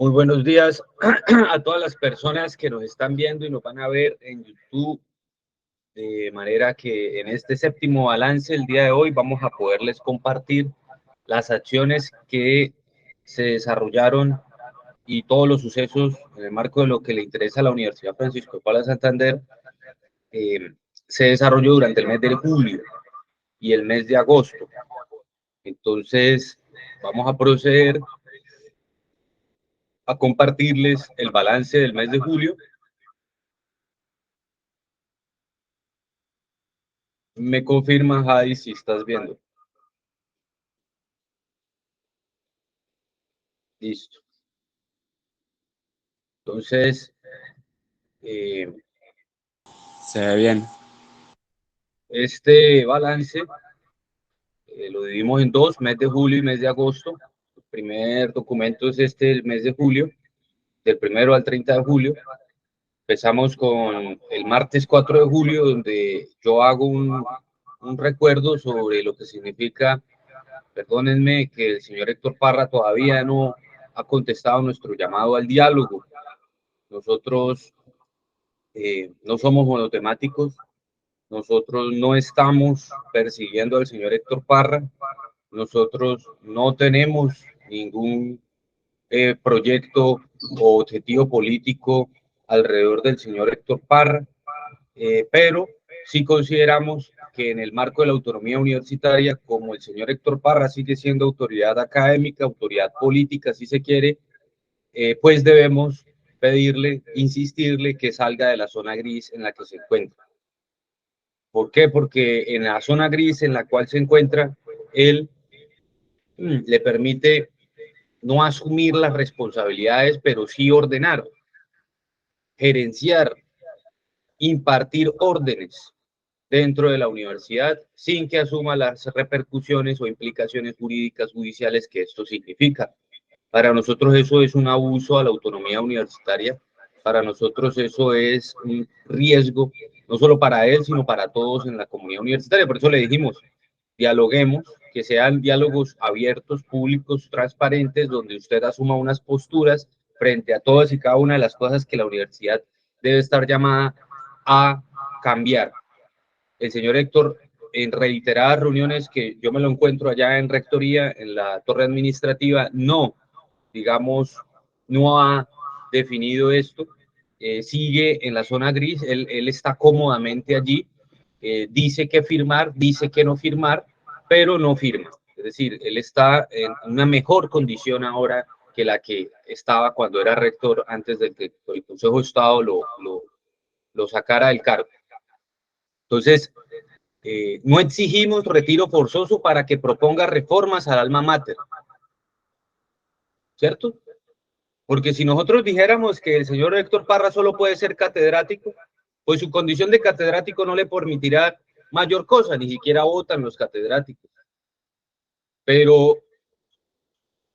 Muy buenos días a todas las personas que nos están viendo y nos van a ver en YouTube, de manera que en este séptimo balance el día de hoy vamos a poderles compartir las acciones que se desarrollaron y todos los sucesos en el marco de lo que le interesa a la Universidad Francisco de Paula Santander. eh, Se desarrolló durante el mes de julio y el mes de agosto. Entonces, vamos a proceder a compartirles el balance del mes de julio. Me confirma, Jai, si estás viendo. Listo. Entonces, eh, Se ve bien. este balance lo dividimos en dos, mes de julio y mes de agosto. El primer documento es este, el mes de julio, del 1 al 30 de julio. Empezamos con el martes 4 de julio, donde yo hago un recuerdo sobre lo que significa, perdónenme, que el señor Héctor Parra todavía no ha contestado nuestro llamado al diálogo. Nosotros no somos monotemáticos, nosotros no estamos persiguiendo al señor Héctor Parra, nosotros no tenemos ningún proyecto o objetivo político alrededor del señor Héctor Parra, pero sí consideramos que en el marco de la autonomía universitaria, como el señor Héctor Parra sigue siendo autoridad académica, autoridad política, si se quiere, pues debemos pedirle, insistirle que salga de la zona gris en la que se encuentra. ¿Por qué? Porque en la zona gris en la cual se encuentra, él le permite no asumir las responsabilidades, pero sí ordenar, gerenciar, impartir órdenes dentro de la universidad sin que asuma las repercusiones o implicaciones jurídicas judiciales que esto significa. Para nosotros eso es un abuso a la autonomía universitaria, para nosotros eso es un riesgo, no solo para él, sino para todos en la comunidad universitaria. Por eso le dijimos, dialoguemos, que sean diálogos abiertos, públicos, transparentes, donde usted asuma unas posturas frente a todas y cada una de las cosas que la universidad debe estar llamada a cambiar. El señor Héctor, en reiteradas reuniones que yo me lo encuentro allá en rectoría, en la torre administrativa, digamos, no ha definido esto, sigue en la zona gris, él está cómodamente allí, dice que firmar, dice que no firmar, pero no firma. Es decir, él está en una mejor condición ahora que la que estaba cuando era rector antes de que el Consejo de Estado lo sacara del cargo. Entonces, no exigimos retiro forzoso para que proponga reformas al alma mater, ¿cierto? Porque si nosotros dijéramos que el señor Héctor Parra solo puede ser catedrático, pues su condición de catedrático no le permitirá mayor cosa, ni siquiera votan los catedráticos. Pero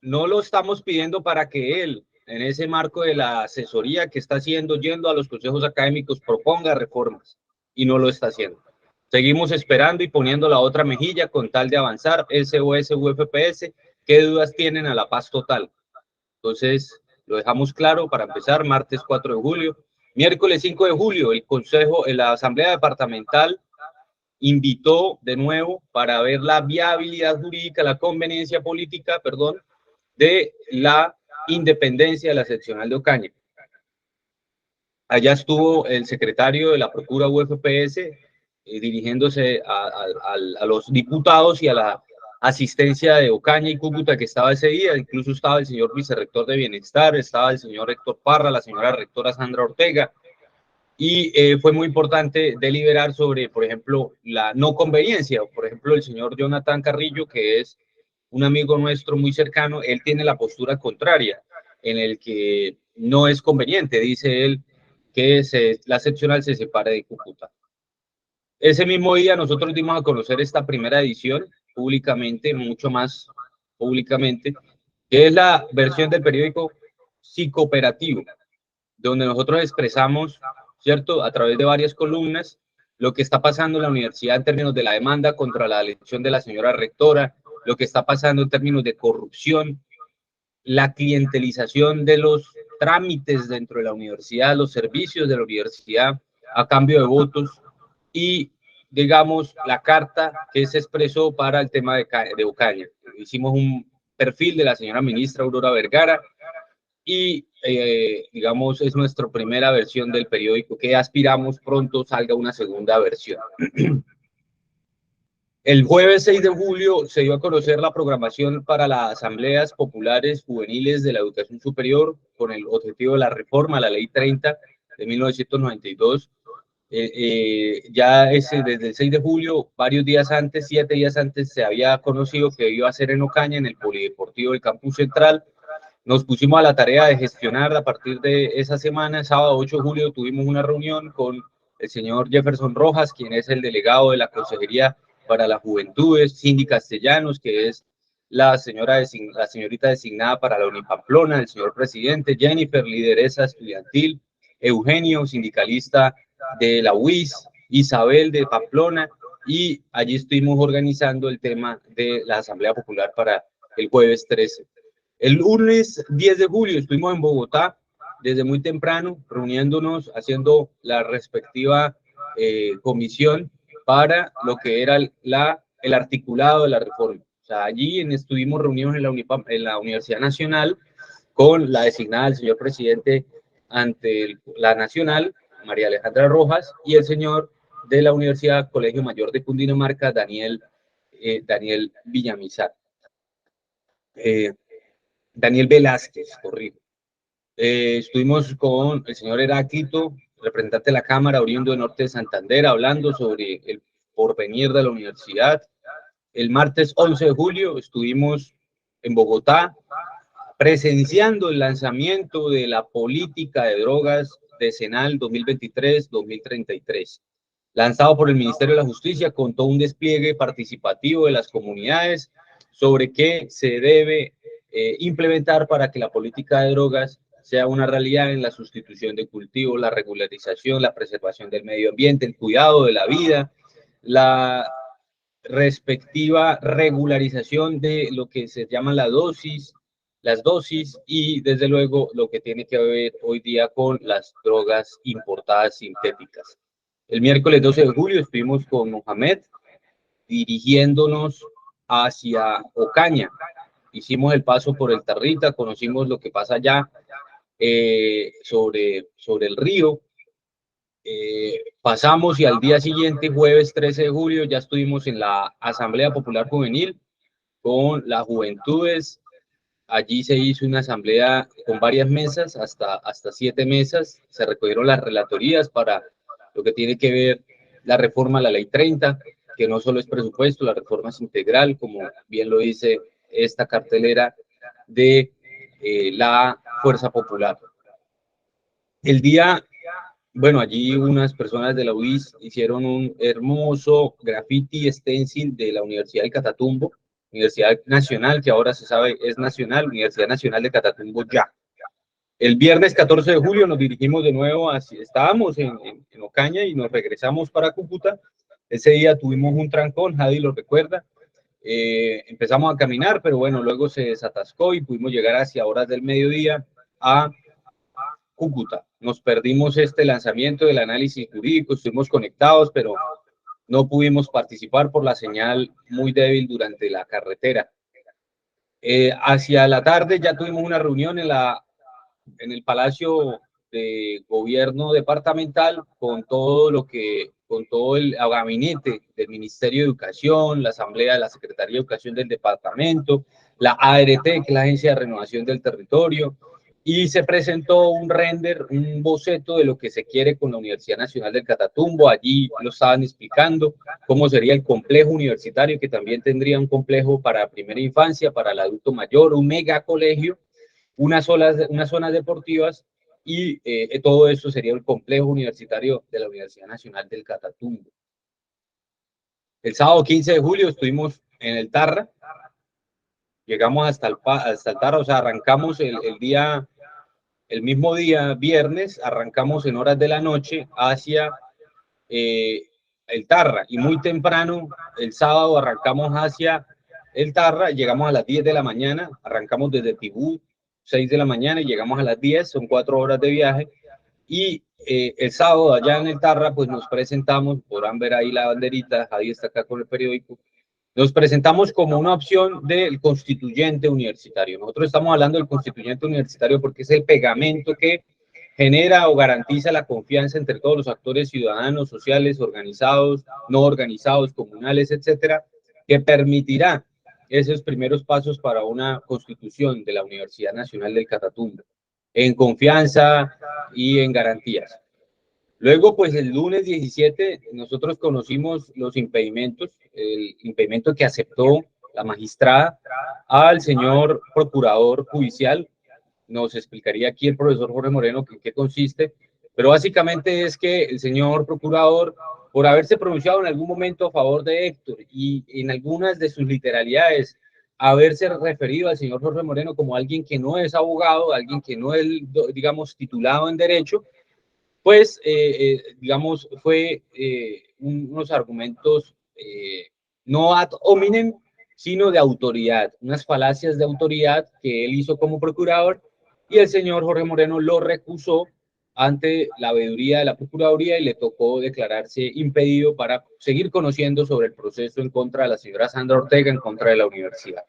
no lo estamos pidiendo para que él, en ese marco de la asesoría que está haciendo, yendo a los consejos académicos, proponga reformas, y no lo está haciendo. Seguimos esperando y poniendo la otra mejilla con tal de avanzar, SOS, UFPS, ¿qué dudas tienen a la paz total? Entonces, lo dejamos claro para empezar, martes 4 de julio. Miércoles 5 de julio, el Consejo, la Asamblea Departamental invitó de nuevo para ver la viabilidad jurídica, la conveniencia política, perdón, de la independencia de la seccional de Ocaña. Allá estuvo el secretario de la Procura UFPS dirigiéndose a los diputados y a la asistencia de Ocaña y Cúcuta que estaba ese día. Incluso estaba el señor vicerrector de Bienestar, estaba el señor Héctor Parra, la señora rectora Sandra Ortega, y fue muy importante deliberar sobre, por ejemplo, la no conveniencia. Por ejemplo, el señor Jonathan Carrillo, que es un amigo nuestro muy cercano, él tiene la postura contraria, en el que no es conveniente, dice él, que la seccional se separe de Cúcuta. Ese mismo día nosotros dimos a conocer esta primera edición públicamente, mucho más públicamente, que es la versión del periódico Psicooperativo, donde nosotros expresamos, ¿cierto?, a través de varias columnas, lo que está pasando en la universidad en términos de la demanda contra la elección de la señora rectora, lo que está pasando en términos de corrupción, la clientelización de los trámites dentro de la universidad, los servicios de la universidad a cambio de votos y, digamos, la carta que se expresó para el tema de Ocaña. Hicimos un perfil de la señora ministra Aurora Vergara y, digamos, es nuestra primera versión del periódico que aspiramos pronto salga una segunda versión. El jueves 6 de julio se dio a conocer la programación para las asambleas populares juveniles de la educación superior con el objetivo de la reforma a la Ley 30 de 1992. Ya desde el 6 de julio, varios días antes, 7 días antes, se había conocido que iba a ser en Ocaña, en el Polideportivo del Campus Central. Nos pusimos a la tarea de gestionar a partir de esa semana, sábado 8 de julio, tuvimos una reunión con el señor Jefferson Rojas, quien es el delegado de la Consejería para las Juventudes, Cindy Castellanos, que es la señorita designada para la Unipamplona, el señor presidente, Jennifer, lideresa estudiantil, Eugenio, sindicalista de la UIS, Isabel de Pamplona, y allí estuvimos organizando el tema de la Asamblea Popular para el jueves 13. El lunes 10 de julio estuvimos en Bogotá desde muy temprano, reuniéndonos, haciendo la respectiva comisión para lo que era el articulado de la reforma. O sea, allí estuvimos reunidos en la Universidad Nacional con la designada del señor presidente ante la Nacional, María Alejandra Rojas, y el señor de la Universidad Colegio Mayor de Cundinamarca, Daniel Villamizar. Daniel Velázquez, corrijo. Estuvimos con el señor Heráclito, representante de la Cámara, oriundo de Norte de Santander, hablando sobre el porvenir de la universidad. El martes 11 de julio estuvimos en Bogotá presenciando el lanzamiento de la política de drogas decenal 2023-2033, lanzado por el Ministerio de la Justicia con todo un despliegue participativo de las comunidades sobre qué se debe implementar para que la política de drogas sea una realidad en la sustitución de cultivos, la regularización, la preservación del medio ambiente, el cuidado de la vida, la respectiva regularización de lo que se llama las dosis y desde luego lo que tiene que ver hoy día con las drogas importadas sintéticas. El miércoles 12 de julio estuvimos con Mohamed dirigiéndonos hacia Ocaña. Hicimos el paso por el Tarrita, conocimos lo que pasa allá sobre el río. Pasamos y al día siguiente, jueves 13 de julio, ya estuvimos en la Asamblea Popular Juvenil con las juventudes. Allí se hizo una asamblea con varias mesas, hasta 7 mesas. Se recogieron las relatorías para lo que tiene que ver la reforma a la Ley 30, que no solo es presupuesto, la reforma es integral, como bien lo dice esta cartelera de la Fuerza Popular. Bueno, allí unas personas de la UIS hicieron un hermoso graffiti stencil de la Universidad del Catatumbo, Universidad Nacional, que ahora se sabe es nacional, Universidad Nacional de Catatumbo ya. El viernes 14 de julio nos dirigimos de nuevo, estábamos en Ocaña y nos regresamos para Cúcuta. Ese día tuvimos un trancón, Jadi lo recuerda. Empezamos a caminar, pero bueno, luego se desatascó y pudimos llegar hacia horas del mediodía a Cúcuta. Nos perdimos este lanzamiento del análisis jurídico, estuvimos conectados, pero no pudimos participar por la señal muy débil durante la carretera. Hacia la tarde ya tuvimos una reunión en el Palacio de Gobierno Departamental con todo el gabinete del Ministerio de Educación, la Asamblea de la Secretaría de Educación del Departamento, la ART, que es la Agencia de Renovación del Territorio, y se presentó un render, un boceto de lo que se quiere con la Universidad Nacional del Catatumbo. Allí lo estaban explicando cómo sería el complejo universitario, que también tendría un complejo para primera infancia, para el adulto mayor, un mega colegio, unas zonas deportivas y todo eso sería el complejo universitario de la Universidad Nacional del Catatumbo. El sábado 15 de julio estuvimos en el Tarra, llegamos hasta el Tarra, o sea, arrancamos el mismo día, viernes, arrancamos en horas de la noche hacia el Tarra y muy temprano, el sábado arrancamos hacia el Tarra, llegamos a las 10 de la mañana, arrancamos desde Tibú, 6 de la mañana y llegamos a las 10, son 4 horas de viaje. Y el sábado allá en el Tarra, pues nos presentamos, podrán ver ahí la banderita, Javi está acá con el periódico, nos presentamos como una opción del constituyente universitario. Nosotros estamos hablando del constituyente universitario porque es el pegamento que genera o garantiza la confianza entre todos los actores ciudadanos, sociales, organizados, no organizados, comunales, etcétera, que permitirá esos primeros pasos para una constitución de la Universidad Nacional del Catatumbo, en confianza y en garantías. Luego, pues el lunes 17, nosotros conocimos los impedimentos, el impedimento que aceptó la magistrada al señor procurador judicial. Nos explicaría aquí el profesor Jorge Moreno en qué consiste, pero básicamente es que el señor procurador, por haberse pronunciado en algún momento a favor de Héctor y en algunas de sus literalidades, haberse referido al señor Jorge Moreno como alguien que no es abogado, alguien que no es, digamos, titulado en derecho, pues, digamos, fue unos argumentos no ad hominem, sino de autoridad, unas falacias de autoridad que él hizo como procurador, y el señor Jorge Moreno lo recusó ante la veeduría de la Procuraduría y le tocó declararse impedido para seguir conociendo sobre el proceso en contra de la señora Sandra Ortega, en contra de la universidad.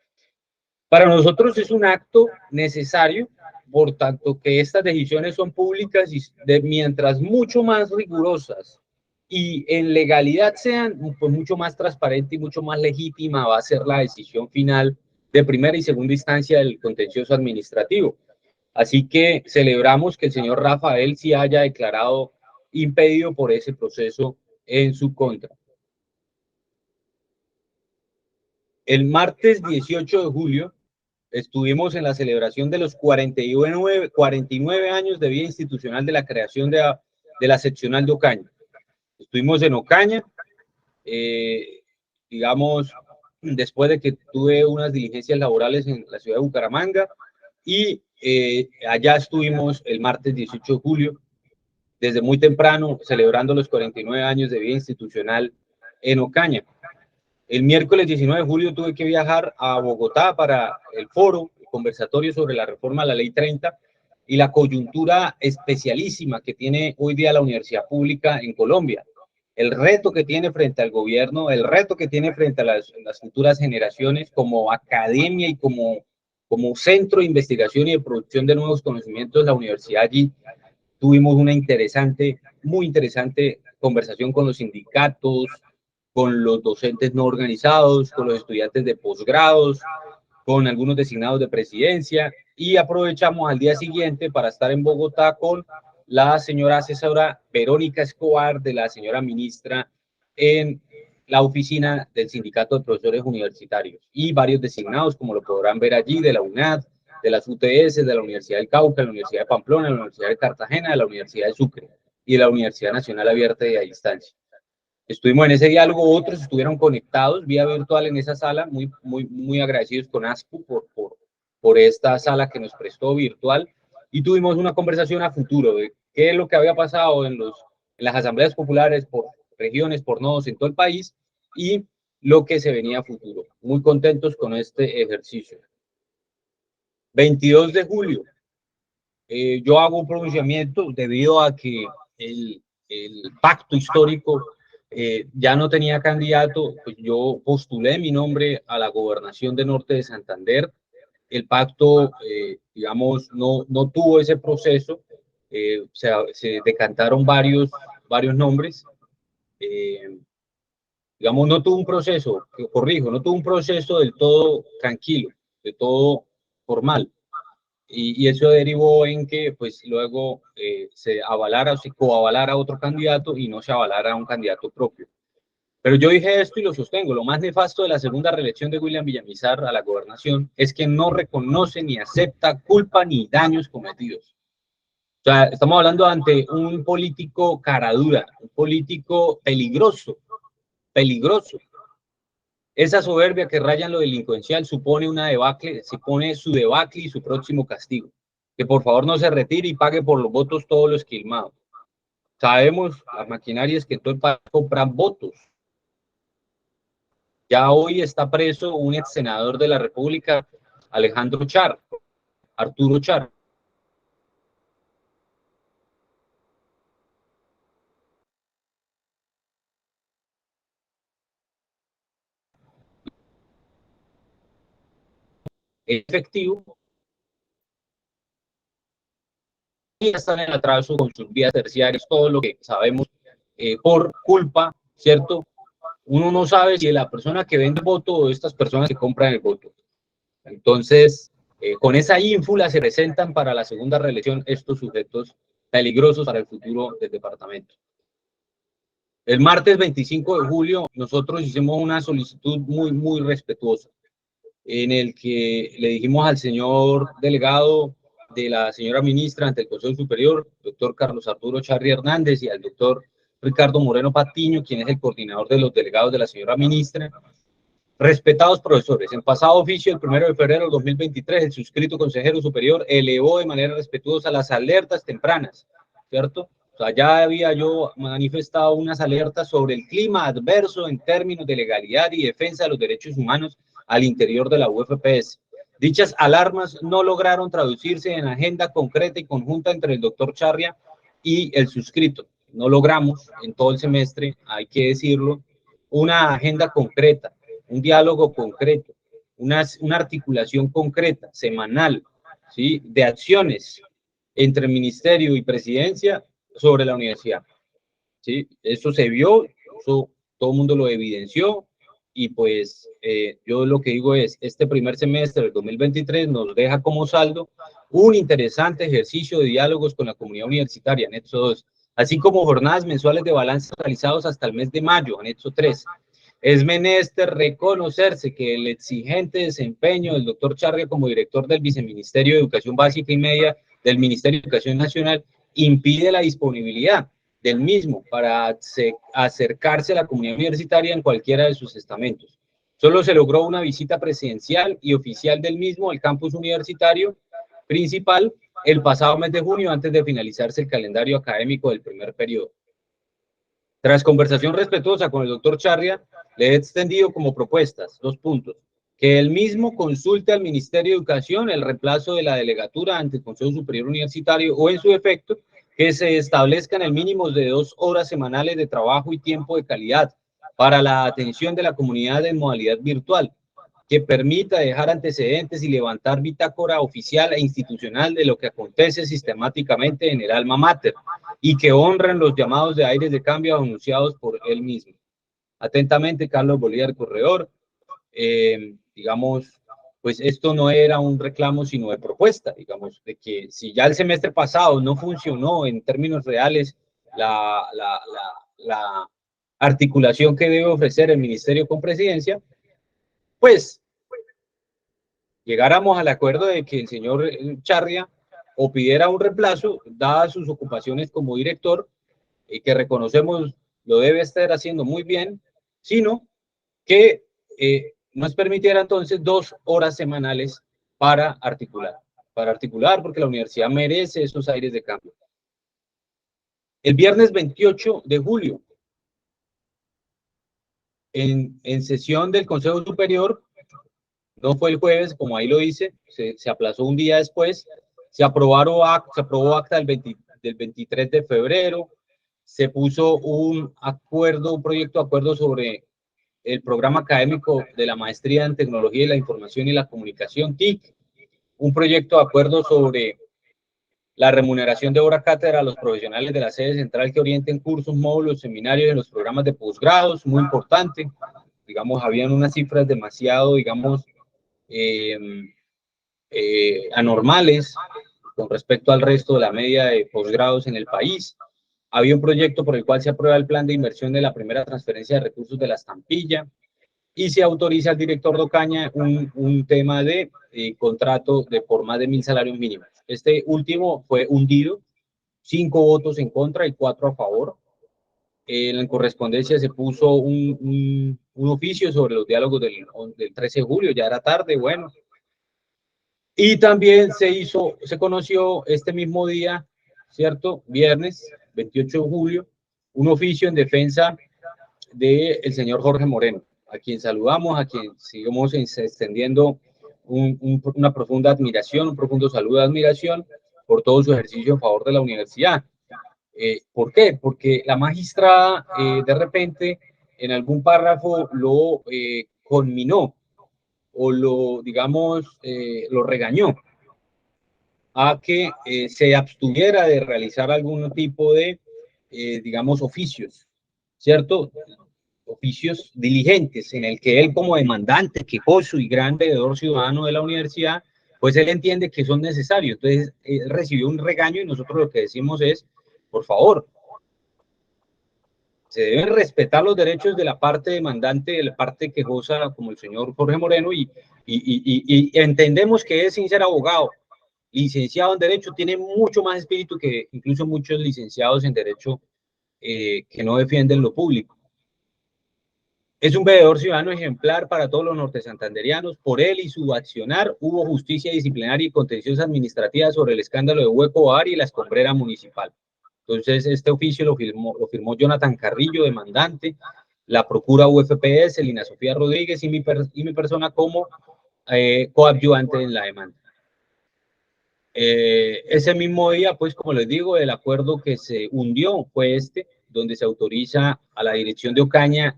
Para nosotros es un acto necesario, por tanto que estas decisiones son públicas y mientras mucho más rigurosas y en legalidad sean, pues mucho más transparente y mucho más legítima va a ser la decisión final de primera y segunda instancia del contencioso administrativo. Así que celebramos que el señor Rafael sí haya declarado impedido por ese proceso en su contra. El martes 18 de julio estuvimos en la celebración de los 49 años de vida institucional de la creación de la seccional de Ocaña. Estuvimos en Ocaña, digamos, después de que tuve unas diligencias laborales en la ciudad de Bucaramanga, y allá estuvimos el martes 18 de julio, desde muy temprano, celebrando los 49 años de vida institucional en Ocaña. El miércoles 19 de julio tuve que viajar a Bogotá para el foro, el conversatorio sobre la reforma a la Ley 30 y la coyuntura especialísima que tiene hoy día la universidad pública en Colombia. El reto que tiene frente al gobierno, el reto que tiene frente a las futuras generaciones como academia y como centro de investigación y de producción de nuevos conocimientos, la universidad allí. Tuvimos una interesante, muy interesante conversación con los sindicatos, con los docentes no organizados, con los estudiantes de posgrados, con algunos designados de presidencia, y aprovechamos al día siguiente para estar en Bogotá con la señora asesora Verónica Escobar, de la señora ministra, en la oficina del Sindicato de Profesores Universitarios, y varios designados, como lo podrán ver allí, de la UNAD, de las UTS, de la Universidad del Cauca, de la Universidad de Pamplona, de la Universidad de Cartagena, de la Universidad de Sucre y de la Universidad Nacional Abierta y a Distancia. Estuvimos en ese diálogo, otros estuvieron conectados vía virtual en esa sala, muy agradecidos con ASPU por esta sala que nos prestó virtual, y tuvimos una conversación a futuro de qué es lo que había pasado en las asambleas populares por regiones, por nodos en todo el país, y lo que se venía a futuro. Muy contentos con este ejercicio. 22 de julio, yo hago un pronunciamiento debido a que el pacto histórico ya no tenía candidato, pues yo postulé mi nombre a la gobernación de Norte de Santander. El pacto, digamos, no tuvo ese proceso, se decantaron varios nombres, digamos, no tuvo un proceso, corrijo, no tuvo un proceso del todo tranquilo, del todo formal. Y eso derivó en que pues luego se avalara o se coavalara otro candidato y no se avalara a un candidato propio. Pero yo dije esto y lo sostengo: lo más nefasto de la segunda reelección de William Villamizar a la gobernación es que no reconoce ni acepta culpa ni daños cometidos. O sea, estamos hablando ante un político caradura, un político peligroso. Esa soberbia que raya en lo delincuencial supone una debacle, supone su debacle y su próximo castigo. Que por favor no se retire y pague por los votos todo lo esquilmado. Sabemos las maquinarias que todo el país compran votos. Ya hoy está preso un ex senador de la República, Alejandro Char, Arturo Char. Efectivo y están en atraso con sus vías terciarias, todo lo que sabemos por culpa, ¿cierto? Uno no sabe si la persona que vende el voto o estas personas que compran el voto. Entonces, con esa ínfula se presentan para la segunda reelección estos sujetos peligrosos para el futuro del departamento. El martes 25 de julio nosotros hicimos una solicitud muy respetuosa en el que le dijimos al señor delegado de la señora ministra ante el Consejo Superior, doctor Carlos Arturo Charri Hernández, y al doctor Ricardo Moreno Patiño, quien es el coordinador de los delegados de la señora ministra. Respetados profesores, en pasado oficio, el 1 de febrero de 2023, el suscrito consejero superior elevó de manera respetuosa las alertas tempranas, ¿cierto? O sea, ya había yo manifestado unas alertas sobre el clima adverso en términos de legalidad y defensa de los derechos humanos al interior de la UFPS. Dichas alarmas no lograron traducirse en agenda concreta y conjunta entre el doctor Charria y el suscrito. No logramos en todo el semestre, hay que decirlo, una agenda concreta, un diálogo concreto, una articulación concreta, semanal, ¿sí? De acciones entre ministerio y presidencia sobre la universidad, ¿sí? Eso se vio, eso todo el mundo lo evidenció, y pues yo lo que digo es, este primer semestre del 2023 nos deja como saldo un interesante ejercicio de diálogos con la comunidad universitaria, anexo 2, así como jornadas mensuales de balance realizados hasta el mes de mayo, anexo 3. Es menester reconocerse que el exigente desempeño del doctor Charria como director del Viceministerio de Educación Básica y Media del Ministerio de Educación Nacional impide la disponibilidad del mismo para acercarse a la comunidad universitaria en cualquiera de sus estamentos. Solo se logró una visita presidencial y oficial del mismo al campus universitario principal el pasado mes de junio, antes de finalizarse el calendario académico del primer periodo. Tras conversación respetuosa con el doctor Charria, le he extendido como propuestas, 2 puntos, que él mismo consulte al Ministerio de Educación el reemplazo de la delegatura ante el Consejo Superior Universitario o, en su efecto, que se establezcan el mínimo de 2 horas semanales de trabajo y tiempo de calidad para la atención de la comunidad en modalidad virtual, que permita dejar antecedentes y levantar bitácora oficial e institucional de lo que acontece sistemáticamente en el alma mater y que honren los llamados de aires de cambio anunciados por él mismo. Atentamente, Carlos Bolívar Corredor. Digamos, pues esto no era un reclamo, sino de propuesta, digamos, de que si ya el semestre pasado no funcionó en términos reales la articulación que debe ofrecer el Ministerio con Presidencia, pues llegáramos al acuerdo de que el señor Charria o pidiera un reemplazo, dadas sus ocupaciones como director, que reconocemos lo debe estar haciendo muy bien, sino que nos permitiera entonces 2 horas semanales para articular, porque la universidad merece esos aires de cambio. El viernes 28 de julio, en sesión del Consejo Superior, no fue el jueves, como ahí lo dice, se aplazó un día después, se aprobó acta del 23 de febrero, se puso un proyecto de acuerdo sobre el programa académico de la Maestría en Tecnología de la Información y la Comunicación, TIC, un proyecto de acuerdo sobre la remuneración de hora cátedra a los profesionales de la sede central que orienten cursos, módulos, seminarios en los programas de posgrados, muy importante. Digamos, habían unas cifras demasiado, digamos, anormales con respecto al resto de la media de posgrados en el país. Había un proyecto por el cual se aprueba el plan de inversión de la primera transferencia de recursos de la estampilla y se autoriza al director de Ocaña un tema de contrato de por más de 1.000 salarios mínimos. Este último fue hundido, 5 votos en contra y 4 a favor. En correspondencia se puso un oficio sobre los diálogos del 13 de julio, ya era tarde, bueno. Y también se conoció este mismo día, ¿cierto? Viernes 28 de julio, un oficio en defensa del señor Jorge Moreno, a quien saludamos, a quien seguimos extendiendo una profunda admiración, un profundo saludo de admiración por todo su ejercicio en favor de la universidad. ¿Por qué? Porque la magistrada de repente en algún párrafo lo conminó o lo, digamos, lo regañó a que se abstuviera de realizar algún tipo de, digamos, oficios, ¿cierto? Oficios diligentes en el que él como demandante, quejoso y gran deudor ciudadano de la universidad, pues él entiende que son necesarios. Entonces, recibió un regaño y nosotros lo que decimos es, por favor, se deben respetar los derechos de la parte demandante, de la parte quejosa, como el señor Jorge Moreno, y entendemos que es sin ser abogado, licenciado en Derecho, tiene mucho más espíritu que incluso muchos licenciados en Derecho que no defienden lo público. Es un veedor ciudadano ejemplar para todos los nortesantanderianos. Por él y su accionar hubo justicia disciplinaria y contenciosa administrativa sobre el escándalo de Hueco Bar y la escombrera municipal. Entonces, este oficio lo firmó Jonathan Carrillo, demandante, la Procura UFPS, Lina Sofía Rodríguez y mi persona como coadyuvante en la demanda. Ese mismo día, pues, como les digo, el acuerdo que se hundió fue este, donde se autoriza a la dirección de Ocaña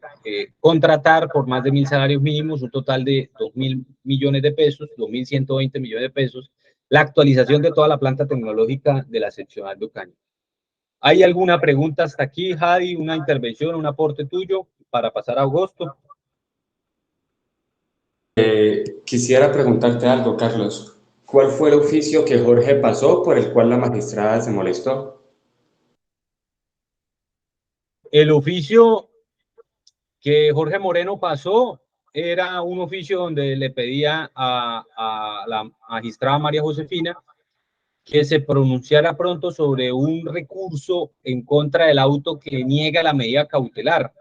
contratar por más de 1.000 salarios mínimos, un total de 2.000 millones de pesos, 2.120 millones de pesos, la actualización de toda la planta tecnológica de la seccional de Ocaña. ¿Hay alguna pregunta hasta aquí, Jadi? ¿Una intervención, un aporte tuyo para pasar a agosto? Quisiera preguntarte algo, Carlos. ¿Cuál fue el oficio que Jorge pasó por el cual la magistrada se molestó? El oficio que Jorge Moreno pasó era un oficio donde le pedía a la magistrada María Josefina que se pronunciara pronto sobre un recurso en contra del auto que niega la medida cautelar.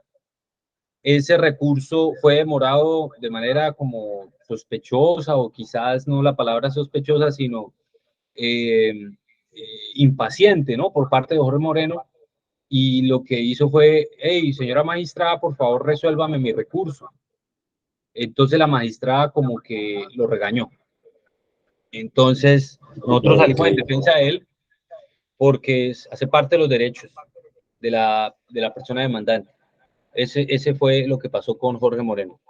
Ese recurso fue demorado de manera como sospechosa, o quizás no la palabra sospechosa, sino impaciente, ¿no? Por parte de Jorge Moreno, y lo que hizo fue, hey, señora magistrada, por favor, resuélvame mi recurso. Entonces la magistrada como que lo regañó. Entonces nosotros salimos en defensa de él porque hace parte de los derechos de la persona demandante. Ese fue lo que pasó con Jorge Moreno.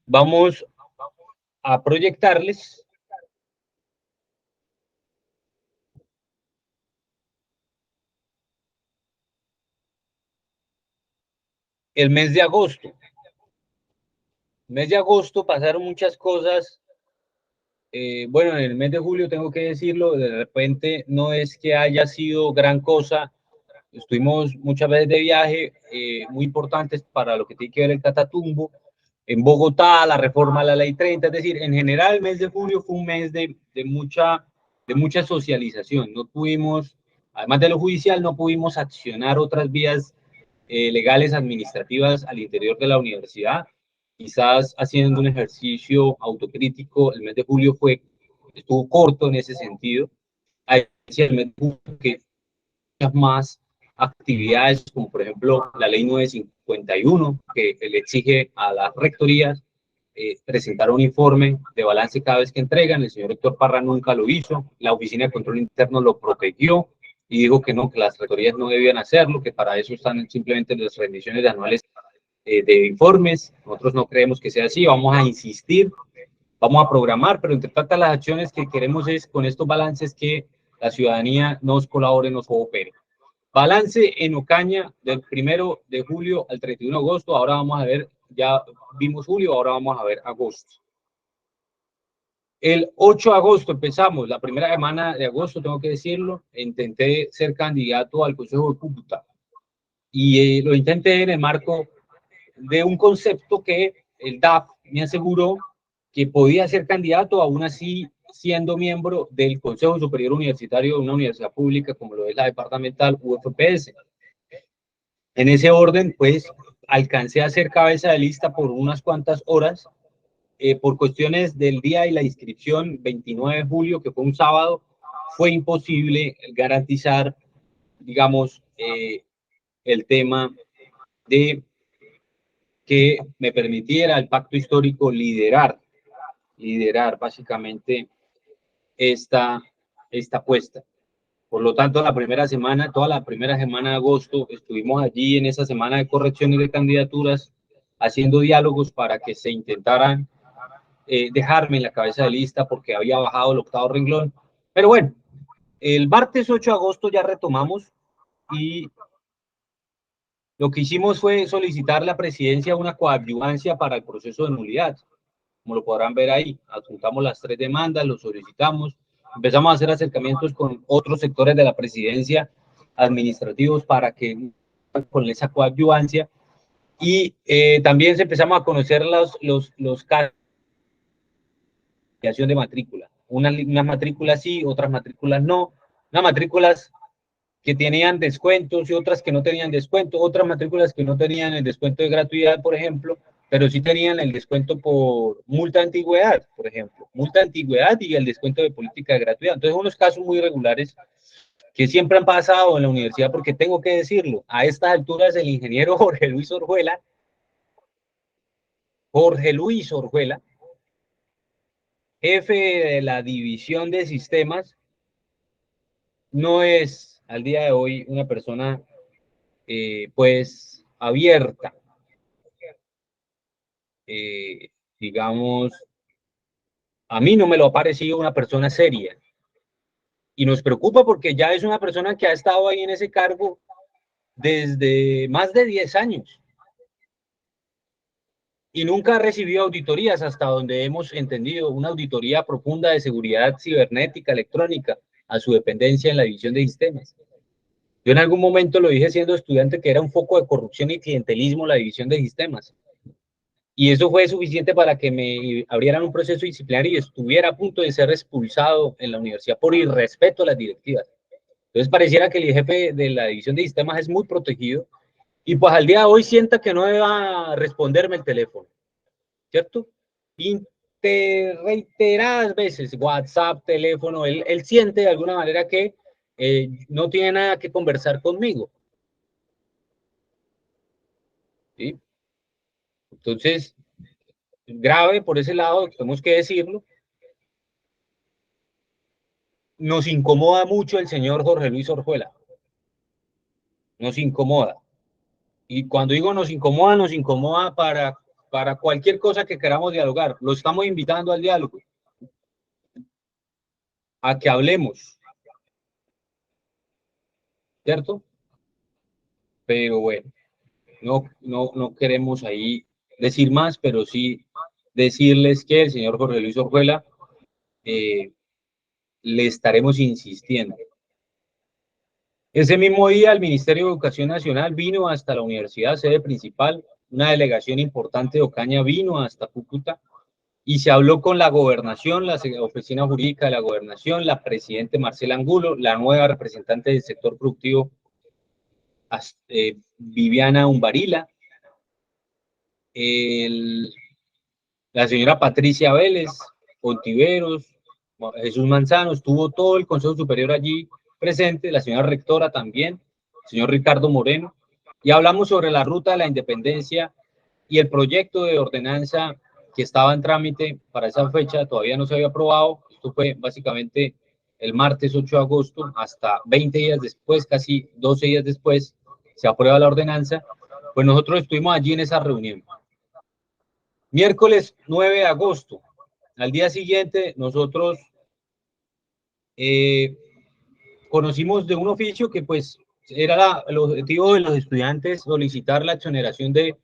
Vamos a proyectarles el mes de agosto. El mes de agosto pasaron muchas cosas. Bueno, en el mes de julio tengo que decirlo, de repente no es que haya sido gran cosa. Estuvimos muchas veces de viaje, muy importantes para lo que tiene que ver el Catatumbo. En Bogotá, la reforma a la Ley 30, es decir, en general el mes de julio fue un mes de mucha socialización. No pudimos, además de lo judicial, no pudimos accionar otras vías legales administrativas al interior de la universidad. Quizás haciendo un ejercicio autocrítico, el mes de julio estuvo corto en ese sentido. Hay el mes de julio que muchas más actividades, como por ejemplo la ley 951, que le exige a las rectorías presentar un informe de balance cada vez que entregan. El señor Héctor Parra nunca lo hizo, la Oficina de Control Interno lo protegió y dijo que no, que las rectorías no debían hacerlo, que para eso están simplemente las rendiciones anuales de informes. Nosotros no creemos que sea así, vamos a insistir, vamos a programar, pero entre tantas las acciones que queremos es con estos balances que la ciudadanía nos colabore, nos coopere. Balance en Ocaña del 1 de julio al 31 de agosto. Ahora vamos a ver, ya vimos julio, ahora vamos a ver agosto. El 8 de agosto empezamos, la primera semana de agosto, tengo que decirlo, intenté ser candidato al Consejo de Cúcuta. Y lo intenté en el marco de un concepto que el DAF me aseguró que podía ser candidato, aún así siendo miembro del Consejo Superior Universitario de una universidad pública como lo es la departamental UFPS. En ese orden, pues, alcancé a ser cabeza de lista por unas cuantas horas. Por cuestiones del día y la inscripción, 29 de julio, que fue un sábado, fue imposible garantizar, digamos, el tema de que me permitiera el pacto histórico liderar básicamente esta apuesta. Por lo tanto, toda la primera semana de agosto, estuvimos allí en esa semana de correcciones de candidaturas, haciendo diálogos para que se intentaran dejarme en la cabeza de lista porque había bajado el octavo renglón. Pero bueno, el martes 8 de agosto ya retomamos y lo que hicimos fue solicitar a la presidencia una coadyuvancia para el proceso de nulidad. Como lo podrán ver ahí, adjuntamos las 3 demandas, lo solicitamos, empezamos a hacer acercamientos con otros sectores de la presidencia administrativos para que con esa coadyuvancia y también empezamos a conocer los casos de matrícula. Unas matrículas sí, otras matrículas no, unas matrículas que tenían descuentos y otras que no tenían descuento, otras matrículas que no tenían el descuento de gratuidad, por ejemplo, pero sí tenían el descuento por multa de antigüedad, por ejemplo, multa de antigüedad y el descuento de política de gratuidad. Entonces, unos casos muy irregulares que siempre han pasado en la universidad, porque tengo que decirlo, a estas alturas el ingeniero Jorge Luis Orjuela, jefe de la división de sistemas, no es al día de hoy una persona pues abierta, digamos, a mí no me lo ha parecido una persona seria y nos preocupa porque ya es una persona que ha estado ahí en ese cargo desde más de 10 años y nunca ha recibido auditorías hasta donde hemos entendido, una auditoría profunda de seguridad cibernética, electrónica, a su dependencia en la división de sistemas. Yo en algún momento lo dije siendo estudiante que era un foco de corrupción y clientelismo la división de sistemas. Y eso fue suficiente para que me abrieran un proceso disciplinario y estuviera a punto de ser expulsado en la universidad por irrespeto a las directivas. Entonces pareciera que el jefe de la división de sistemas es muy protegido y pues al día de hoy sienta que no va a responderme el teléfono, ¿cierto? Reiteradas veces, WhatsApp, teléfono, él siente de alguna manera que no tiene nada que conversar conmigo. ¿Sí? Entonces, grave por ese lado, tenemos que decirlo. Nos incomoda mucho el señor Jorge Luis Orjuela. Nos incomoda. Y cuando digo nos incomoda para cualquier cosa que queramos dialogar. Lo estamos invitando al diálogo, a que hablemos, ¿cierto? Pero bueno, no queremos ahí decir más, pero sí decirles que el señor Jorge Luis Orjuela le estaremos insistiendo. Ese mismo día, el Ministerio de Educación Nacional vino hasta la universidad, sede principal, una delegación importante de Ocaña vino hasta Cúcuta y se habló con la gobernación, la oficina jurídica de la gobernación, la presidenta Marcela Angulo, la nueva representante del sector productivo, Viviana Umbarila, la señora Patricia Vélez, Ontiveros, Jesús Manzano, estuvo todo el Consejo Superior allí presente, la señora rectora también, el señor Ricardo Moreno, y hablamos sobre la ruta de la independencia y el proyecto de ordenanza que estaba en trámite para esa fecha, todavía no se había aprobado. Esto fue básicamente el martes 8 de agosto, hasta 20 días después, casi 12 días después, se aprueba la ordenanza. Pues nosotros estuvimos allí en esa reunión. Miércoles 9 de agosto, al día siguiente, nosotros conocimos de un oficio que pues era el objetivo de los estudiantes solicitar la exoneración del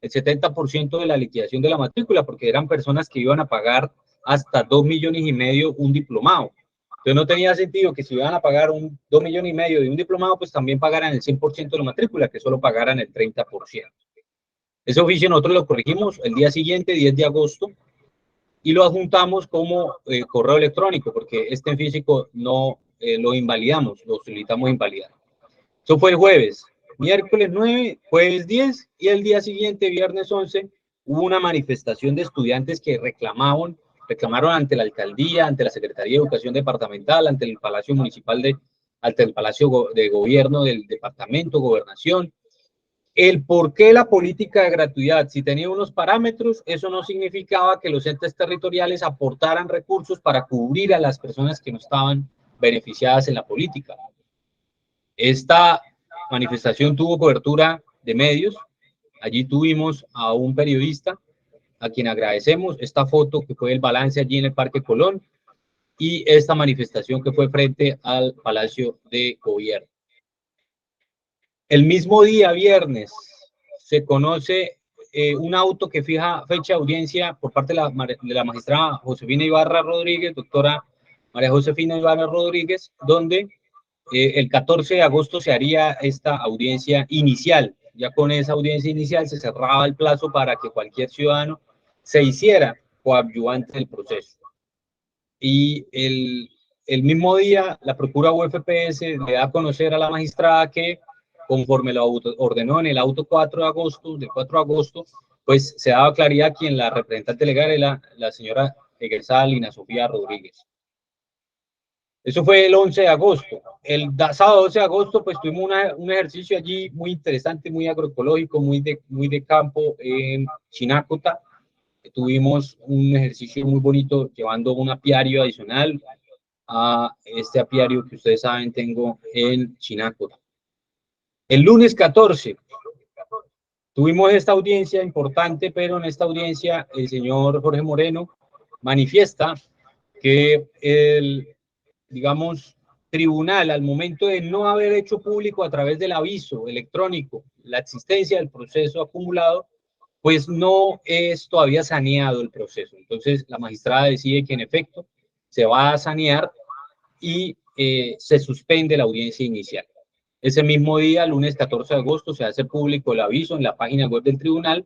70% de la liquidación de la matrícula, porque eran personas que iban a pagar hasta 2,5 millones un diplomado. Entonces no tenía sentido que si iban a pagar 2,5 millones de un diplomado, pues también pagaran el 100% de la matrícula, que solo pagaran el 30%. Ese oficio nosotros lo corregimos el día siguiente, 10 de agosto, y lo adjuntamos como correo electrónico, porque este en físico no lo invalidamos, lo solicitamos invalidar. Eso fue el jueves. Miércoles 9, jueves 10 y el día siguiente, viernes 11, hubo una manifestación de estudiantes que reclamaron ante la alcaldía, ante la Secretaría de Educación Departamental, ante el Palacio Municipal, ante el Palacio de Gobierno del Departamento, Gobernación, El por qué la política de gratuidad, si tenía unos parámetros, eso no significaba que los entes territoriales aportaran recursos para cubrir a las personas que no estaban beneficiadas en la política. Esta manifestación tuvo cobertura de medios. Allí tuvimos a un periodista a quien agradecemos, esta foto que fue el balance allí en el Parque Colón y esta manifestación que fue frente al Palacio de Gobierno. El mismo día, viernes, se conoce un auto que fija fecha de audiencia por parte de la magistrada Josefina Ibarra Rodríguez, doctora María Josefina Ibarra Rodríguez, donde el 14 de agosto se haría esta audiencia inicial. Ya con esa audiencia inicial se cerraba el plazo para que cualquier ciudadano se hiciera coadyuvante del proceso. Y el mismo día, la Procura UFPS le da a conocer a la magistrada que, conforme lo ordenó en el auto 4 de agosto, del 4 de agosto, pues se daba claridad quien la representante legal era la señora egresada Lina Sofía Rodríguez. Eso fue el 11 de agosto. El sábado 12 de agosto, pues tuvimos un ejercicio allí muy interesante, muy agroecológico, muy de campo en Chinácota. Tuvimos un ejercicio muy bonito llevando un apiario adicional a este apiario que ustedes saben tengo en Chinácota. El lunes 14 tuvimos esta audiencia importante, pero en esta audiencia el señor Jorge Moreno manifiesta que el, digamos, tribunal, al momento de no haber hecho público a través del aviso electrónico la existencia del proceso acumulado, pues no es todavía saneado el proceso. Entonces, la magistrada decide que en efecto se va a sanear y se suspende la audiencia inicial. Ese mismo día, lunes 14 de agosto, se hace público el aviso en la página web del tribunal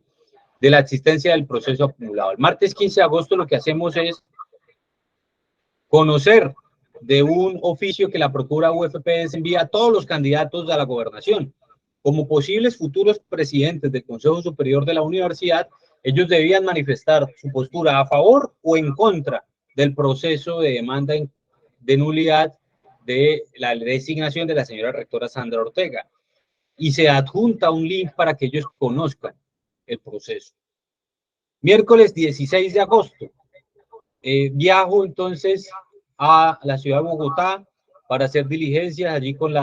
de la existencia del proceso acumulado. El martes 15 de agosto lo que hacemos es conocer de un oficio que la Procura UFPS envía a todos los candidatos a la gobernación. Como posibles futuros presidentes del Consejo Superior de la Universidad, ellos debían manifestar su postura a favor o en contra del proceso de demanda de nulidad de la designación de la señora rectora Sandra Ortega. Y se adjunta un link para que ellos conozcan el proceso. Miércoles 16 de agosto, viajo entonces a la ciudad de Bogotá para hacer diligencias allí con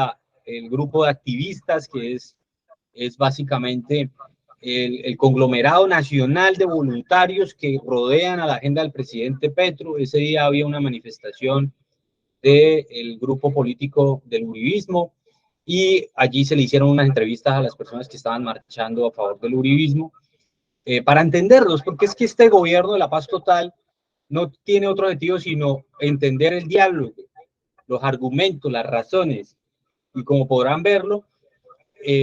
el grupo de activistas que es básicamente el conglomerado nacional de voluntarios que rodean a la agenda del presidente Petro. Ese día había una manifestación del grupo político del uribismo y allí se le hicieron unas entrevistas a las personas que estaban marchando a favor del uribismo para entenderlos, porque es que este gobierno de la paz total no tiene otro objetivo sino entender el diálogo, los argumentos, las razones, y como podrán verlo,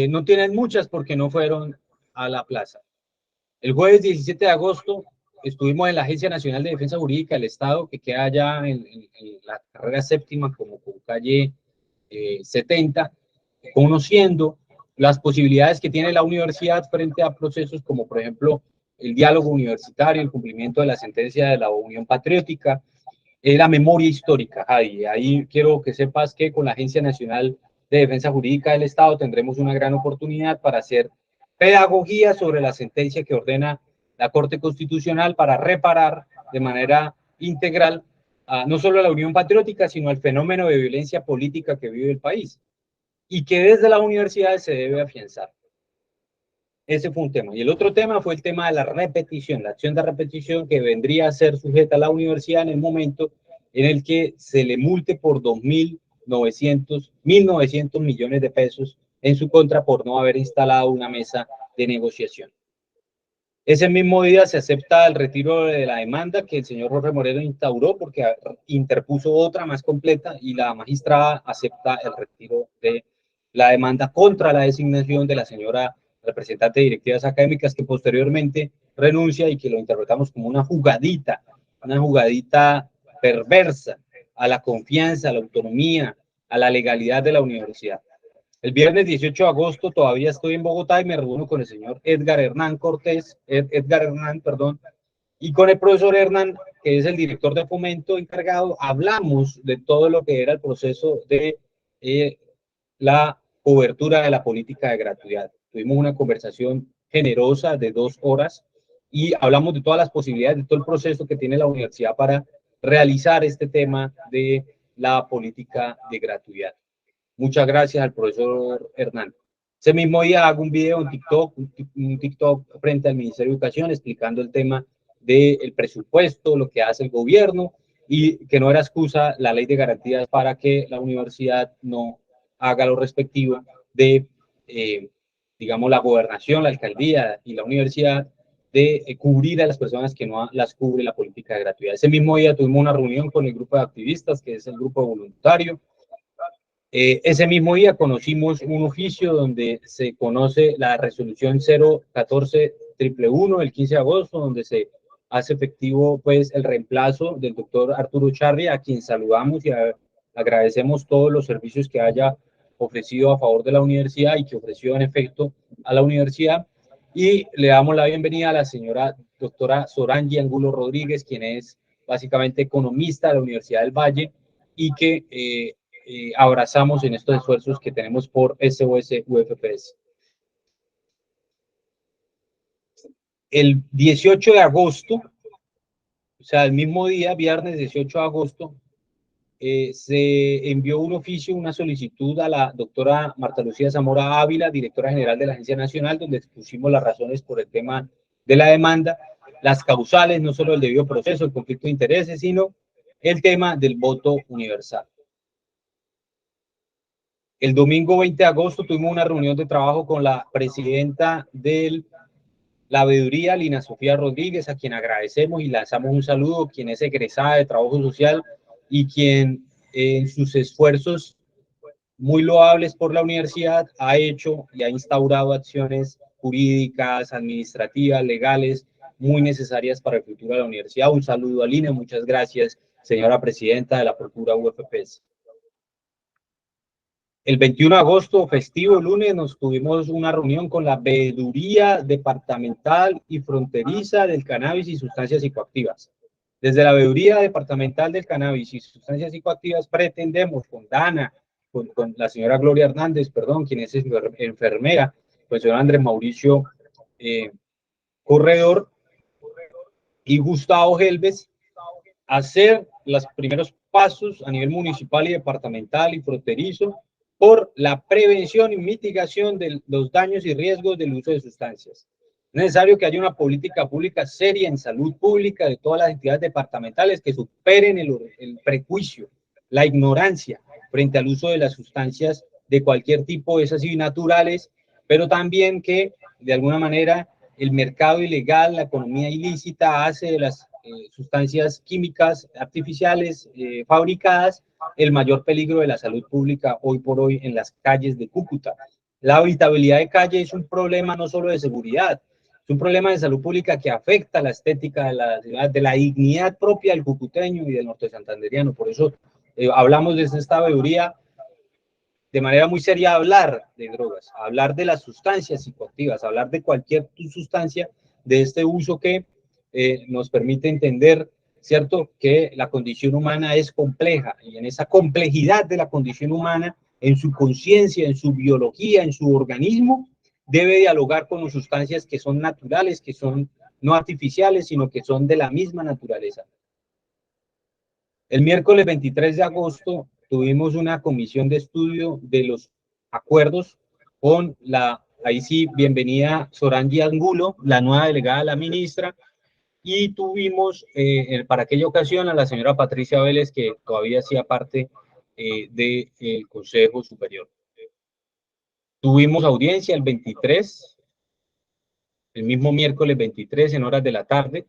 no tienen muchas porque no fueron a la plaza. El jueves 17 de agosto estuvimos en la Agencia Nacional de Defensa Jurídica del Estado, que queda allá en la carrera séptima, como con calle 70, conociendo las posibilidades que tiene la universidad frente a procesos como, por ejemplo, el diálogo universitario, el cumplimiento de la sentencia de la Unión Patriótica, la memoria histórica, Javi. Ahí quiero que sepas que con la Agencia Nacional de Defensa Jurídica del Estado tendremos una gran oportunidad para hacer pedagogía sobre la sentencia que ordena la Corte Constitucional para reparar de manera integral no solo a la Unión Patriótica, sino al fenómeno de violencia política que vive el país y que desde las universidades se debe afianzar. Ese fue un tema. Y el otro tema fue el tema de la repetición, la acción de repetición que vendría a ser sujeta a la universidad en el momento en el que se le multe por 1.900 millones de pesos en su contra por no haber instalado una mesa de negociación. Ese mismo día se acepta el retiro de la demanda que el señor Jorge Moreno instauró porque interpuso otra más completa y la magistrada acepta el retiro de la demanda contra la designación de la señora representante de directivas académicas que posteriormente renuncia y que lo interpretamos como una jugadita perversa a la confianza, a la autonomía, a la legalidad de la universidad. El viernes 18 de agosto todavía estoy en Bogotá y me reúno con el señor Edgar Hernán, y con el profesor Hernán, que es el director de fomento encargado. Hablamos de todo lo que era el proceso de la cobertura de la política de gratuidad. tuvimos una conversación generosa de 2 horas y hablamos de todas las posibilidades, de todo el proceso que tiene la universidad para realizar este tema de la política de gratuidad. Muchas gracias al profesor Hernán. Ese mismo día hago un video en TikTok, un TikTok frente al Ministerio de Educación explicando el tema del presupuesto, lo que hace el gobierno y que no era excusa la ley de garantías para que la universidad no haga lo respectivo de, digamos, la gobernación, la alcaldía y la universidad de cubrir a las personas que no las cubre la política de gratuidad. Ese mismo día tuvimos una reunión con el grupo de activistas, que es el grupo voluntario. Ese mismo día conocimos un oficio donde se conoce la resolución 014-111 el 15 de agosto, donde se hace efectivo pues el reemplazo del doctor Arturo Charri, a quien saludamos y agradecemos todos los servicios que haya ofrecido a favor de la universidad y que ofreció en efecto a la universidad. Y le damos la bienvenida a la señora doctora Sorangi Angulo Rodríguez, quien es básicamente economista de la Universidad del Valle y que abrazamos en estos esfuerzos que tenemos por SOS UFPS. El 18 de agosto, o sea, el mismo día, viernes 18 de agosto, se envió un oficio, una solicitud a la doctora Marta Lucía Zamora Ávila, directora general de la Agencia Nacional, donde expusimos las razones por el tema de la demanda, las causales, no solo el debido proceso, el conflicto de intereses, sino el tema del voto universal. El domingo 20 de agosto tuvimos una reunión de trabajo con la presidenta de la veeduría, Lina Sofía Rodríguez, a quien agradecemos y lanzamos un saludo, quien es egresada de Trabajo Social y quien en sus esfuerzos muy loables por la universidad ha hecho y ha instaurado acciones jurídicas, administrativas, legales, muy necesarias para el futuro de la universidad. Un saludo a Lina, muchas gracias, señora presidenta de la Procura UFPS. El 21 de agosto, festivo, lunes, nos tuvimos una reunión con la Veeduría Departamental y Fronteriza del Cannabis y Sustancias Psicoactivas. Desde la Veeduría Departamental del Cannabis y Sustancias Psicoactivas pretendemos con Dana, con la señora Gloria Hernández, perdón, quien es enfermera, con el señor Andrés Mauricio Corredor y Gustavo Helves, hacer los primeros pasos a nivel municipal y departamental y fronterizo por la prevención y mitigación de los daños y riesgos del uso de sustancias. Es necesario que haya una política pública seria en salud pública de todas las entidades departamentales que superen el prejuicio, la ignorancia frente al uso de las sustancias de cualquier tipo, esas y naturales, pero también que de alguna manera el mercado ilegal, la economía ilícita hace de las sustancias químicas artificiales fabricadas el mayor peligro de la salud pública hoy por hoy en las calles de Cúcuta. La habitabilidad de calle es un problema no solo de seguridad, es un problema de salud pública que afecta la estética de la ciudad, de la dignidad propia del cucuteño y del norte santanderiano. Por eso hablamos desde esta veeduría de manera muy seria hablar de drogas, hablar de las sustancias psicoactivas, hablar de cualquier sustancia de este uso que nos permite entender, ¿cierto?, que la condición humana es compleja y en esa complejidad de la condición humana, en su conciencia, en su biología, en su organismo, debe dialogar con las sustancias que son naturales, que son no artificiales, sino que son de la misma naturaleza. El miércoles 23 de agosto tuvimos una comisión de estudio de los acuerdos con la, ahí sí, bienvenida Sorangi Angulo, la nueva delegada de la ministra, y tuvimos para aquella ocasión a la señora Patricia Vélez, que todavía hacía parte del Consejo Superior. Tuvimos audiencia el 23, el mismo miércoles 23 en horas de la tarde,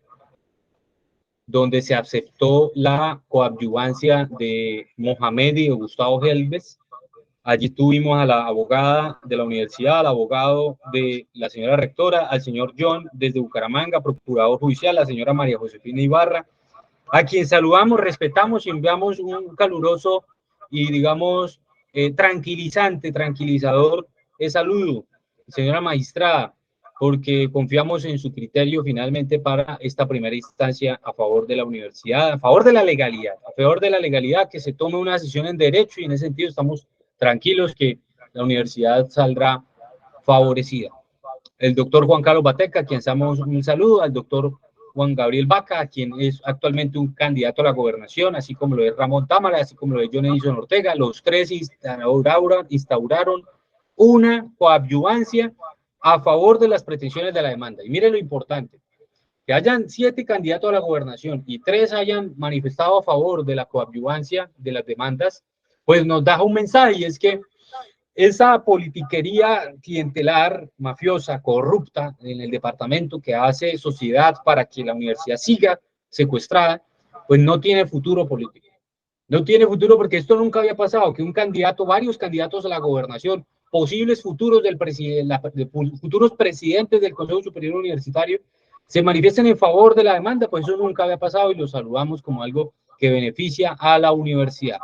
donde se aceptó la coadyuvancia de Mohamed y de Gustavo Helves. Allí tuvimos a la abogada de la universidad, al abogado de la señora rectora, al señor John desde Bucaramanga, procurador judicial, la señora María Josefina Ibarra, a quien saludamos, respetamos y enviamos un caluroso y, digamos, tranquilizador saludo, señora magistrada, porque confiamos en su criterio finalmente para esta primera instancia a favor de la universidad, a favor de la legalidad, que se tome una decisión en derecho y en ese sentido estamos tranquilos que la universidad saldrá favorecida. El doctor Juan Carlos Bateca, a quien damos un saludo, al doctor Juan Gabriel Vaca, a quien es actualmente un candidato a la gobernación, así como lo es Ramón Támara, así como lo es John Edison Ortega. Los tres instauraron una coadyuvancia a favor de las pretensiones de la demanda. Y miren lo importante, que hayan 7 candidatos a la gobernación y 3 hayan manifestado a favor de la coadyuvancia de las demandas, pues nos da un mensaje, y es que esa politiquería clientelar, mafiosa, corrupta en el departamento que hace sociedad para que la universidad siga secuestrada, pues no tiene futuro político. No tiene futuro porque esto nunca había pasado, que un candidato, varios candidatos a la gobernación, posibles futuros futuros presidentes del Consejo Superior Universitario, se manifiesten en favor de la demanda, pues eso nunca había pasado y lo saludamos como algo que beneficia a la universidad.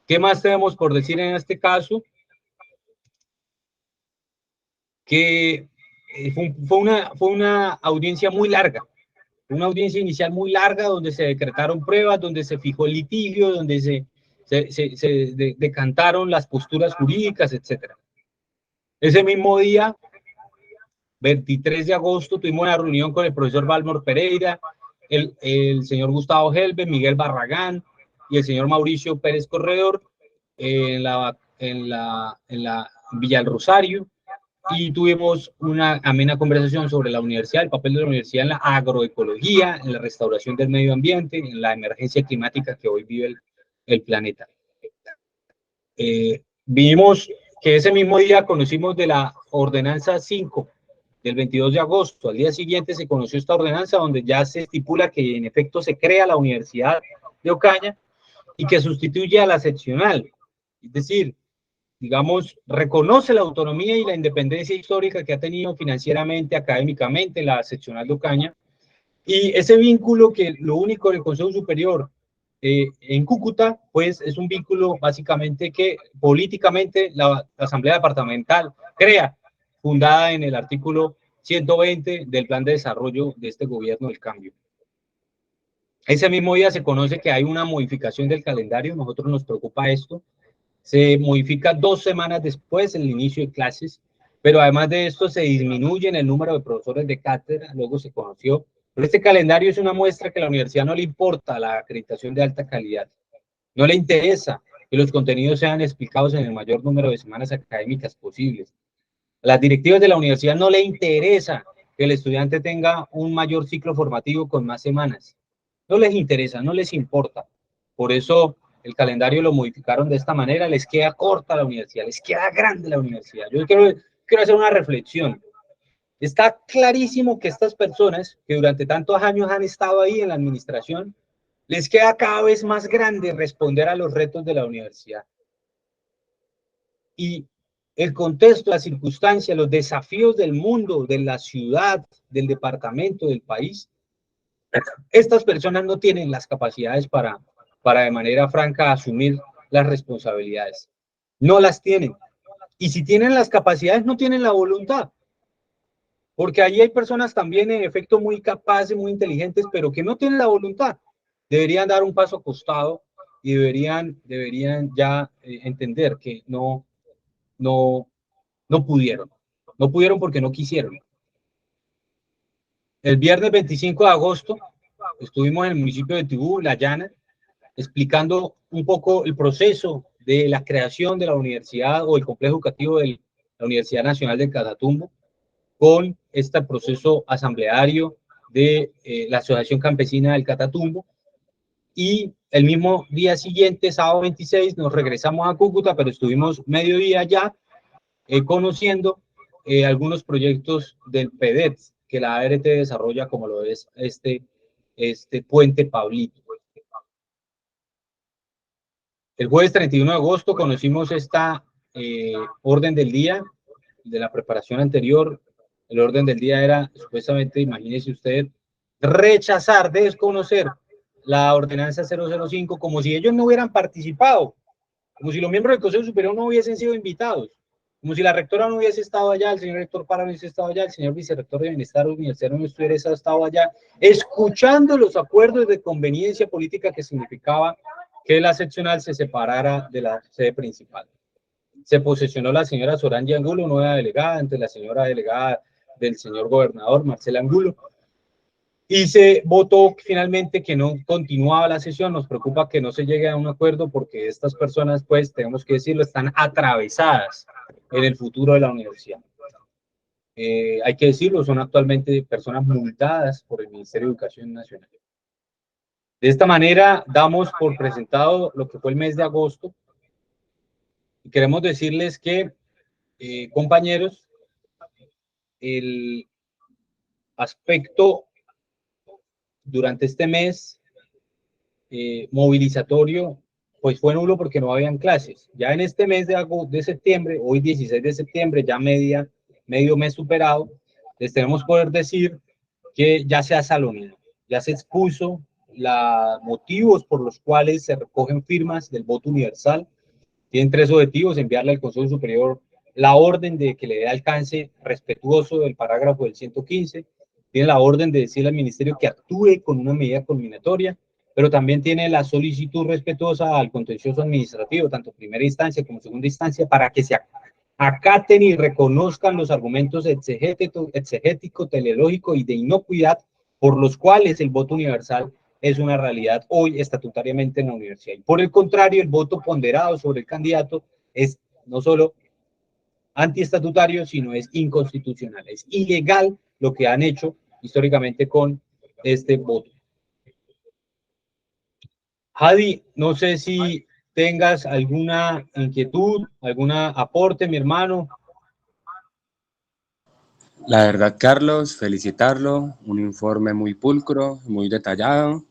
¿Qué más tenemos por decir en este caso? Que fue una audiencia muy larga, una audiencia inicial muy larga donde se decretaron pruebas, donde se fijó el litigio, donde se decantaron las posturas jurídicas, etc. Ese mismo día, 23 de agosto, tuvimos una reunión con el profesor Valmor Pereira, el señor Gustavo Helve, Miguel Barragán y el señor Mauricio Pérez Corredor en la Villa del Rosario, y tuvimos una amena conversación sobre la universidad, el papel de la universidad en la agroecología, en la restauración del medio ambiente, en la emergencia climática que hoy vive el planeta. Vimos que ese mismo día conocimos de la ordenanza 5 del 22 de agosto. Al día siguiente se conoció esta ordenanza donde ya se estipula que en efecto se crea la Universidad de Ocaña y que sustituye a la seccional. Es decir, digamos, reconoce la autonomía y la independencia histórica que ha tenido financieramente, académicamente la seccional de Ocaña, y ese vínculo que lo único del Consejo Superior en Cúcuta, pues es un vínculo básicamente que políticamente la Asamblea Departamental crea, fundada en el artículo 120 del Plan de Desarrollo de este Gobierno del Cambio. Ese mismo día se conoce que hay una modificación del calendario, nosotros nos preocupa esto, se modifica 2 semanas después del inicio de clases, pero además de esto se disminuye en el número de profesores de cátedra, luego se conoció. Pero este calendario es una muestra que a la universidad no le importa la acreditación de alta calidad, no le interesa que los contenidos sean explicados en el mayor número de semanas académicas posibles. A las directivas de la universidad no le interesa que el estudiante tenga un mayor ciclo formativo con más semanas. No les interesa, no les importa. Por eso el calendario lo modificaron de esta manera, les queda corta la universidad, les queda grande la universidad. Yo quiero hacer una reflexión. Está clarísimo que estas personas que durante tantos años han estado ahí en la administración, les queda cada vez más grande responder a los retos de la universidad. Y el contexto, la circunstancia, los desafíos del mundo, de la ciudad, del departamento, del país, estas personas no tienen las capacidades para de manera franca asumir las responsabilidades. No las tienen. Y si tienen las capacidades, no tienen la voluntad. Porque allí hay personas también en efecto muy capaces, muy inteligentes, pero que no tienen la voluntad. Deberían dar un paso costado y deberían ya entender que no pudieron. No pudieron porque no quisieron. El viernes 25 de agosto estuvimos en el municipio de Tibú, La Llana, explicando un poco el proceso de la creación de la universidad o el complejo educativo de la Universidad Nacional del Catatumbo, con este proceso asambleario de la Asociación Campesina del Catatumbo. Y el mismo día siguiente, sábado 26, nos regresamos a Cúcuta, pero estuvimos mediodía allá conociendo algunos proyectos del PEDET que la ART desarrolla, como lo es este puente Pablito. El jueves 31 de agosto conocimos esta orden del día de la preparación anterior. El orden del día era, supuestamente, imagínese usted, rechazar, desconocer la ordenanza 005, como si ellos no hubieran participado, como si los miembros del Consejo Superior no hubiesen sido invitados, como si la rectora no hubiese estado allá, el señor rector Parra no hubiese estado allá, el señor vicerrector de Bienestar Universitario no hubiese estado allá, escuchando los acuerdos de conveniencia política que significaba que la seccional se separara de la sede principal. se posesionó la señora Soraya Angulo, nueva delegada, ante la señora delegada del señor gobernador Marcela Angulo, y se votó finalmente que no continuaba la sesión. Nos preocupa que no se llegue a un acuerdo porque estas personas, pues, tenemos que decirlo, están atravesadas en el futuro de la universidad. Hay que decirlo, son actualmente personas multadas por el Ministerio de Educación Nacional. De esta manera, damos por presentado lo que fue el mes de agosto y queremos decirles que, compañeros, el aspecto durante este mes movilizatorio pues fue nulo porque no habían clases. Ya en este mes de septiembre, hoy 16 de septiembre, ya medio mes superado, les tenemos que poder decir que ya se ha saloneado, ya se expuso los motivos por los cuales se recogen firmas del voto universal. Tienen tres objetivos: enviarle al Consejo Superior la orden de que le dé alcance respetuoso del parágrafo del 115, tiene la orden de decirle al ministerio que actúe con una medida culminatoria, pero también tiene la solicitud respetuosa al contencioso administrativo, tanto primera instancia como segunda instancia, para que se acaten y reconozcan los argumentos exegético, teleológico y de inocuidad por los cuales el voto universal es una realidad hoy estatutariamente en la universidad. Y por el contrario, el voto ponderado sobre el candidato es no solo antiestatutario, sino es inconstitucional. Es ilegal lo que han hecho históricamente con este voto. Hadi, no sé si tengas alguna inquietud, algún aporte, mi hermano. La verdad, Carlos, felicitarlo, un informe muy pulcro, muy detallado,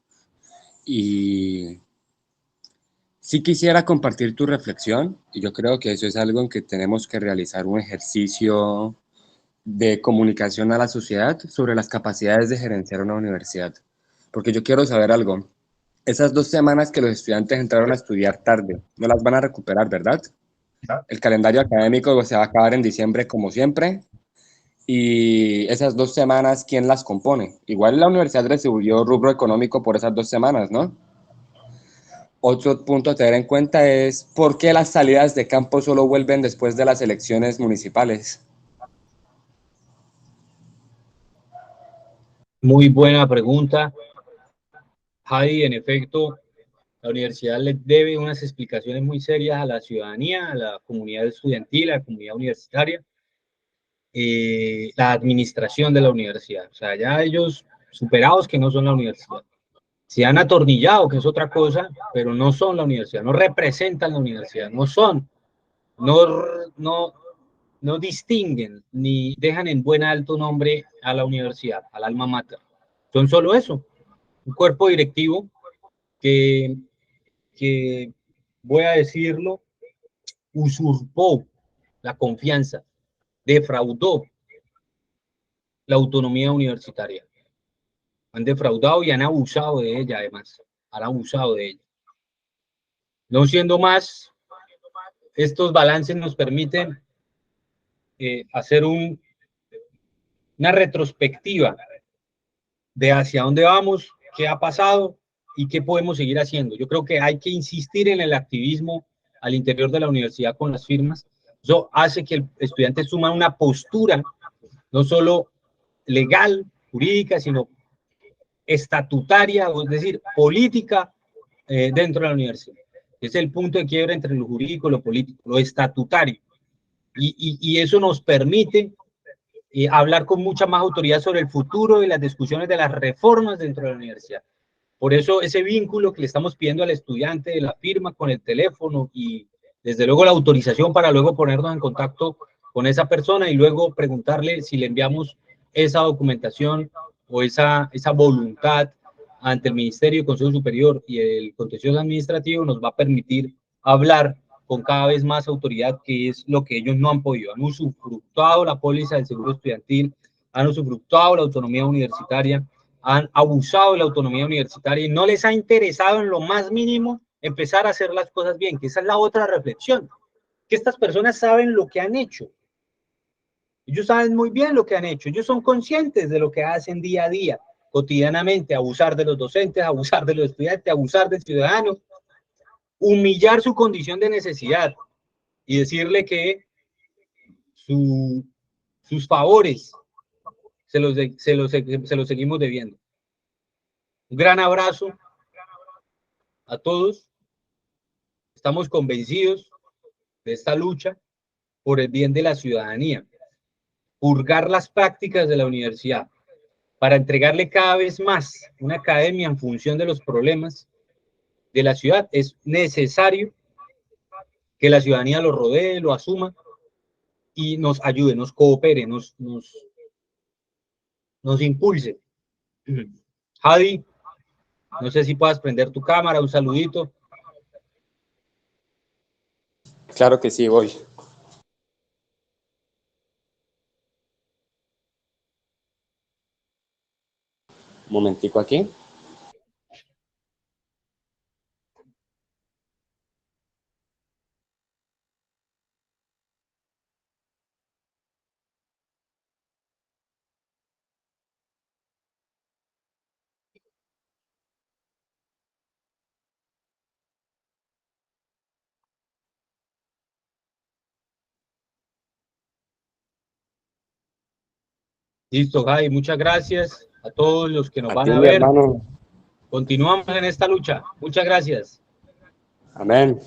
y sí quisiera compartir tu reflexión, y yo creo que eso es algo en que tenemos que realizar un ejercicio de comunicación a la sociedad sobre las capacidades de gerenciar una universidad. Porque yo quiero saber algo. Esas 2 semanas que los estudiantes entraron a estudiar tarde, no las van a recuperar, ¿verdad? El calendario académico se va a acabar en diciembre como siempre. Y esas 2 semanas, ¿quién las compone? Igual la universidad recibió rubro económico por esas 2 semanas, ¿no? Otro punto a tener en cuenta es por qué las salidas de campo solo vuelven después de las elecciones municipales. Muy buena pregunta, Hadi. En efecto, la universidad le debe unas explicaciones muy serias a la ciudadanía, a la comunidad estudiantil, a la comunidad universitaria, la administración de la universidad. O sea, ya ellos superados que no son la universidad. Se han atornillado, que es otra cosa, pero no son la universidad, no representan la universidad, no son, no, no, no distinguen ni dejan en buen alto nombre a la universidad, al alma mater. Son solo eso, un cuerpo directivo que voy a decirlo, usurpó la confianza, defraudó la autonomía universitaria. Han defraudado y han abusado de ella, además. Han abusado de ella. No siendo más, estos balances nos permiten hacer una retrospectiva de hacia dónde vamos, qué ha pasado y qué podemos seguir haciendo. Yo creo que hay que insistir en el activismo al interior de la universidad con las firmas. Eso hace que el estudiante suma una postura no solo legal, jurídica, sino estatutaria, es decir, política dentro de la universidad. Es el punto de quiebra entre lo jurídico y lo político, lo estatutario. Y eso nos permite hablar con mucha más autoridad sobre el futuro y las discusiones de las reformas dentro de la universidad. Por eso ese vínculo que le estamos pidiendo al estudiante de la firma con el teléfono y desde luego la autorización para luego ponernos en contacto con esa persona y luego preguntarle si le enviamos esa documentación o esa voluntad ante el Ministerio, el Consejo Superior y el Contencioso Administrativo, nos va a permitir hablar con cada vez más autoridad, que es lo que ellos no han podido. Han usufructuado la póliza del seguro estudiantil, han usufructuado la autonomía universitaria, han abusado de la autonomía universitaria y no les ha interesado en lo más mínimo empezar a hacer las cosas bien, que esa es la otra reflexión, que estas personas saben lo que han hecho. Ellos saben muy bien lo que han hecho, ellos son conscientes de lo que hacen día a día, cotidianamente, abusar de los docentes, abusar de los estudiantes, abusar del ciudadano, humillar su condición de necesidad y decirle que sus favores se los seguimos debiendo. Un gran abrazo a todos. Estamos convencidos de esta lucha por el bien de la ciudadanía. Purgar las prácticas de la universidad para entregarle cada vez más una academia en función de los problemas de la ciudad. Es necesario que la ciudadanía lo rodee, lo asuma y nos ayude, nos coopere, nos impulse. Javi, no sé si puedas prender tu cámara, un saludito. Claro que sí, voy. Un momentico aquí. Listo, Javi, muchas gracias a todos los que nos A van ti, a mi ver. hermano. Continuamos en esta lucha. Muchas gracias. Amén.